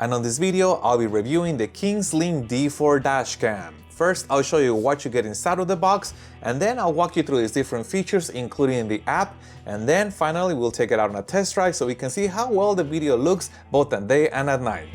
and on this video I'll be reviewing the Kingslim D4 dashcam. First, I'll show you what you get inside of the box, and then I'll walk you through its different features including the app, and then finally we'll take it out on a test drive so we can see how well the video looks both at day and at night.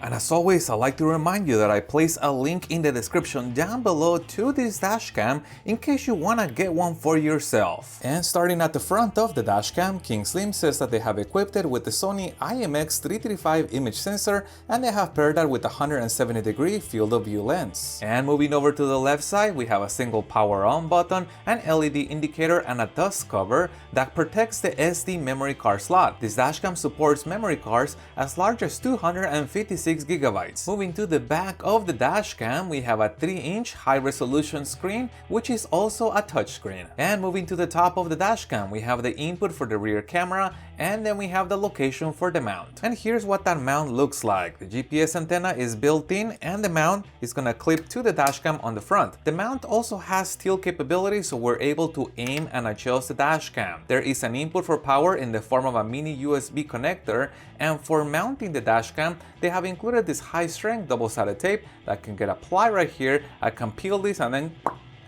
And as always, I'd like to remind you that I place a link in the description down below to this dashcam in case you want to get one for yourself. And starting at the front of the dashcam, Kingslim says that they have equipped it with the Sony IMX335 image sensor, and they have paired that with a 170-degree field of view lens. And moving over to the left side, we have a single power on button, an LED indicator, and a dust cover that protects the SD memory card slot. This dashcam supports memory cards as large as 256 gigabytes. Moving to the back of the dashcam, we have a 3-inch high-resolution screen, which is also a touchscreen. And moving to the top of the dashcam, we have the input for the rear camera, and then we have the location for the mount. And here's what that mount looks like. The GPS antenna is built in, and the mount is gonna clip to the dashcam on the front. The mount also has tilt capability, so we're able to aim and adjust the dashcam. There is an input for power in the form of a mini USB connector, and for mounting the dashcam, they have included this high-strength double-sided tape that can get applied right here. I can peel this and then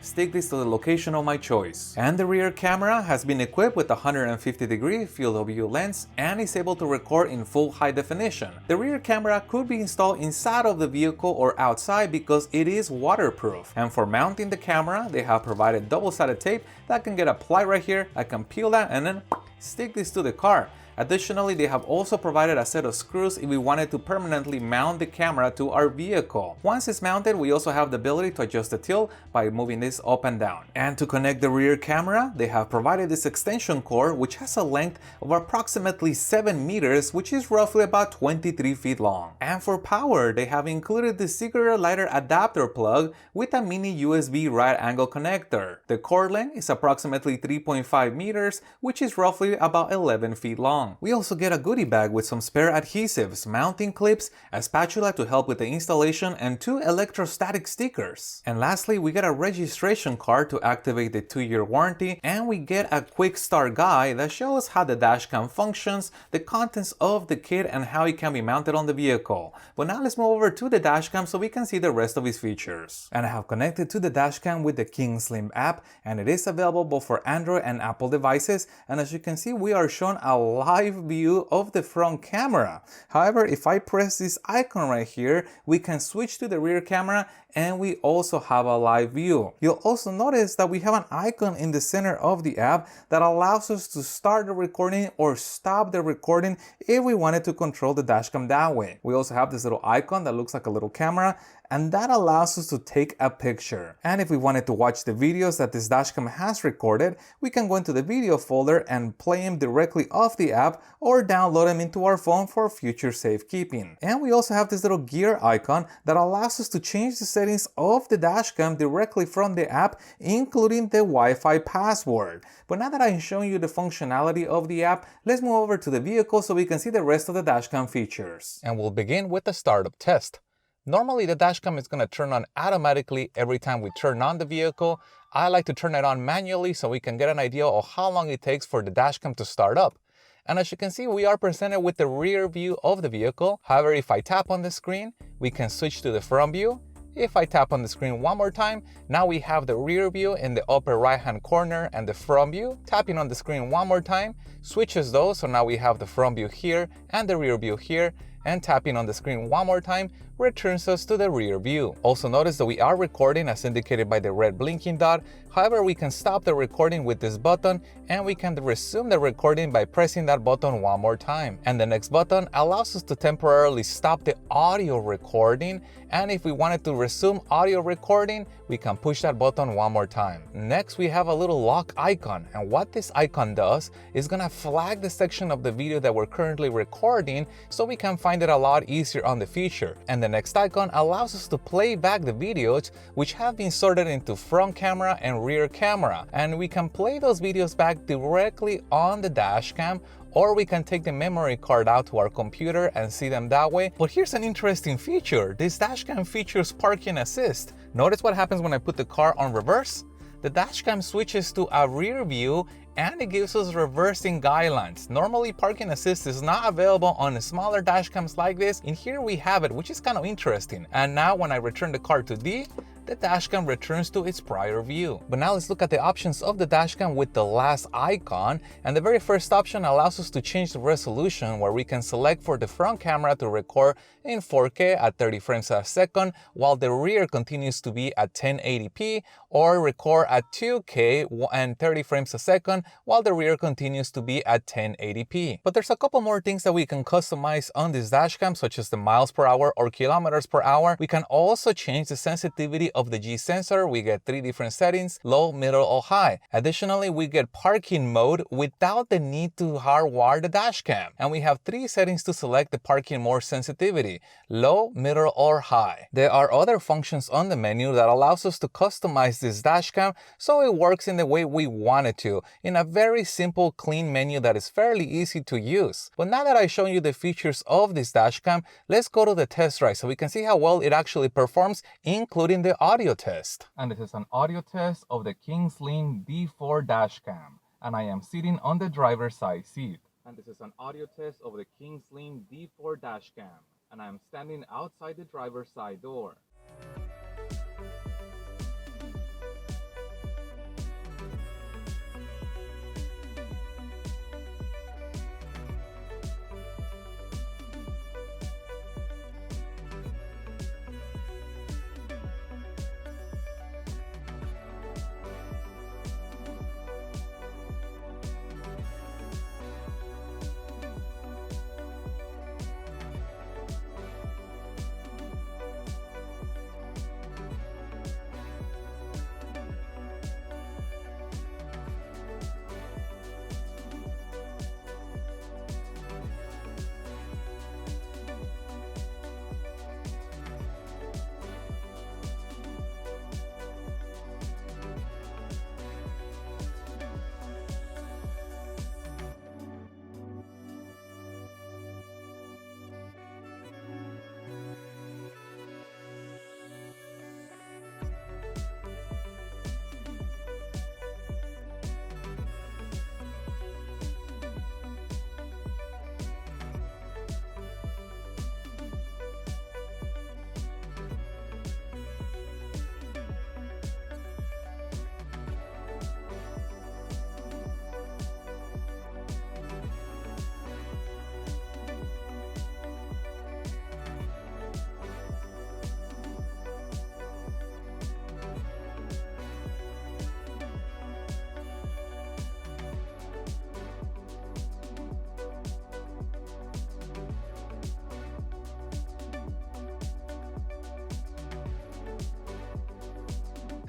stick this to the location of my choice. And the rear camera has been equipped with a 150-degree field of view lens and is able to record in full high definition. The rear camera could be installed inside of the vehicle or outside because it is waterproof. And for mounting the camera, they have provided double-sided tape that can get applied right here. I can peel that and then stick this to the car. Additionally, they have also provided a set of screws if we wanted to permanently mount the camera to our vehicle. Once it's mounted, we also have the ability to adjust the tilt by moving this up and down. And to connect the rear camera, they have provided this extension cord which has a length of approximately 7 meters, which is roughly about 23 feet long. And for power, they have included the cigarette lighter adapter plug with a mini USB right angle connector. The cord length is approximately 3.5 meters, which is roughly about 11 feet long. We also get a goodie bag with some spare adhesives, mounting clips, a spatula to help with the installation, and 2 electrostatic stickers. And lastly, we get a registration card to activate the 2-year warranty, and we get a quick start guide that shows how the dashcam functions, the contents of the kit, and how it can be mounted on the vehicle. But now let's move over to the dashcam so we can see the rest of its features. And I have connected to the dashcam with the Kingslim app, and it is available both for Android and Apple devices. And as you can see, we are shown a live view of the front camera. However, if I press this icon right here, we can switch to the rear camera and we also have a live view. You'll also notice that we have an icon in the center of the app that allows us to start the recording or stop the recording if we wanted to control the dashcam that way. We also have this little icon that looks like a little camera, and that allows us to take a picture. And if we wanted to watch the videos that this dashcam has recorded, we can go into the video folder and play them directly off the app or download them into our phone for future safekeeping. And we also have this little gear icon that allows us to change the settings of the dashcam directly from the app, including the Wi-Fi password. But now that I've shown you the functionality of the app, let's move over to the vehicle so we can see the rest of the dashcam features. And we'll begin with the startup test. Normally, the dashcam is going to turn on automatically every time we turn on the vehicle. I like to turn it on manually so we can get an idea of how long it takes for the dashcam to start up. And as you can see, we are presented with the rear view of the vehicle. However, if I tap on the screen, we can switch to the front view. If I tap on the screen one more time, now we have the rear view in the upper right-hand corner and the front view. Tapping on the screen one more time switches those, so now we have the front view here and the rear view here. And tapping on the screen one more time returns us to the rear view. Also notice that we are recording as indicated by the red blinking dot. However, we can stop the recording with this button, and we can resume the recording by pressing that button one more time. And the next button allows us to temporarily stop the audio recording, and if we wanted to resume audio recording, we can push that button one more time. Next, we have a little lock icon, and what this icon does is gonna flag the section of the video that we're currently recording so we can find it a lot easier on the feature. And the next icon allows us to play back the videos which have been sorted into front camera and rear camera, and we can play those videos back directly on the dashcam, or we can take the memory card out to our computer and see them that way. But here's an interesting feature. This dashcam features parking assist. Notice what happens when I put the car on reverse? the dashcam switches to a rear view and it gives us reversing guidelines. Normally, parking assist is not available on smaller dashcams like this. In here we have it, which is kind of interesting. And now when I return the car to D, the dashcam returns to its prior view. But now let's look at the options of the dashcam with the last icon. And the very first option allows us to change the resolution, where we can select for the front camera to record in 4K at 30 frames a second, while the rear continues to be at 1080p, or record at 2K and 30 frames a second, while the rear continues to be at 1080p. But there's a couple more things that we can customize on this dashcam, such as the miles per hour or kilometers per hour. We can also change the sensitivity of the G sensor. We get 3 different settings: low, middle, or high. Additionally, we get parking mode without the need to hardwire the dashcam. And we have 3 settings to select the parking mode sensitivity: low, middle, or high. There are other functions on the menu that allows us to customize this dashcam so it works in the way we want it to, in a very simple, clean menu that is fairly easy to use. But now that I've shown you the features of this dashcam, let's go to the test ride so we can see how well it actually performs, including the audio test. And this is an audio test of the Kingslim D4 dashcam, and I am sitting on the driver's side seat. And this is an audio test of the Kingslim D4 dashcam, and I am standing outside the driver's side door.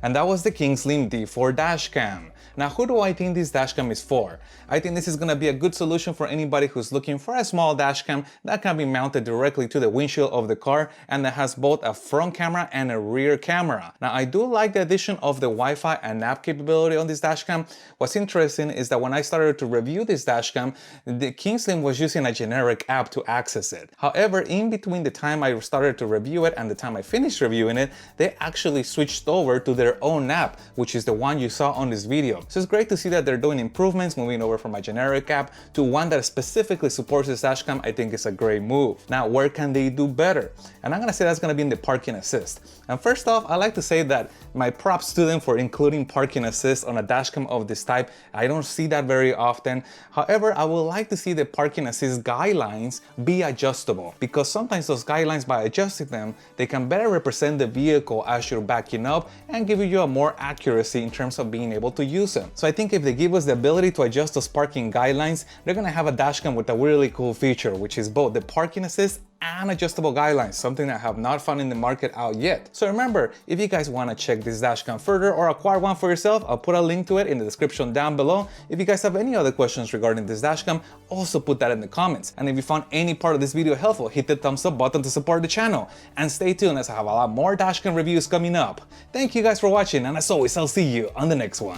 And that was the Kingslim D4 dashcam. Now, who do I think this dashcam is for? I think this is going to be a good solution for anybody who's looking for a small dashcam that can be mounted directly to the windshield of the car and that has both a front camera and a rear camera. Now, I do like the addition of the Wi-Fi and app capability on this dashcam. What's interesting is that when I started to review this dashcam, the Kingslim was using a generic app to access it. However, in between the time I started to review it and the time I finished reviewing it, they actually switched over to their own app, which is the one you saw on this video. So it's great to see that they're doing improvements, moving over from a generic app to one that specifically supports this dashcam. I think it's a great move. Now, where can they do better? And I'm gonna say that's gonna be in the parking assist. And first off, I like to say that my props to them for including parking assist on a dashcam of this type. I don't see that very often. However, I would like to see the parking assist guidelines be adjustable, because sometimes those guidelines, by adjusting them, they can better represent the vehicle as you're backing up and give you a more accuracy in terms of being able to use them. So I think if they give us the ability to adjust those parking guidelines, they're gonna have a dashcam with a really cool feature, which is both the parking assist and adjustable guidelines, something I have not found in the market out yet. So remember, if you guys want to check this dashcam further or acquire one for yourself, I'll put a link to it in the description down below. If you guys have any other questions regarding this dashcam, also put that in the comments. And if you found any part of this video helpful, hit the thumbs up button to support the channel. And stay tuned as I have a lot more dashcam reviews coming up. Thank you guys for watching, and as always, I'll see you on the next one.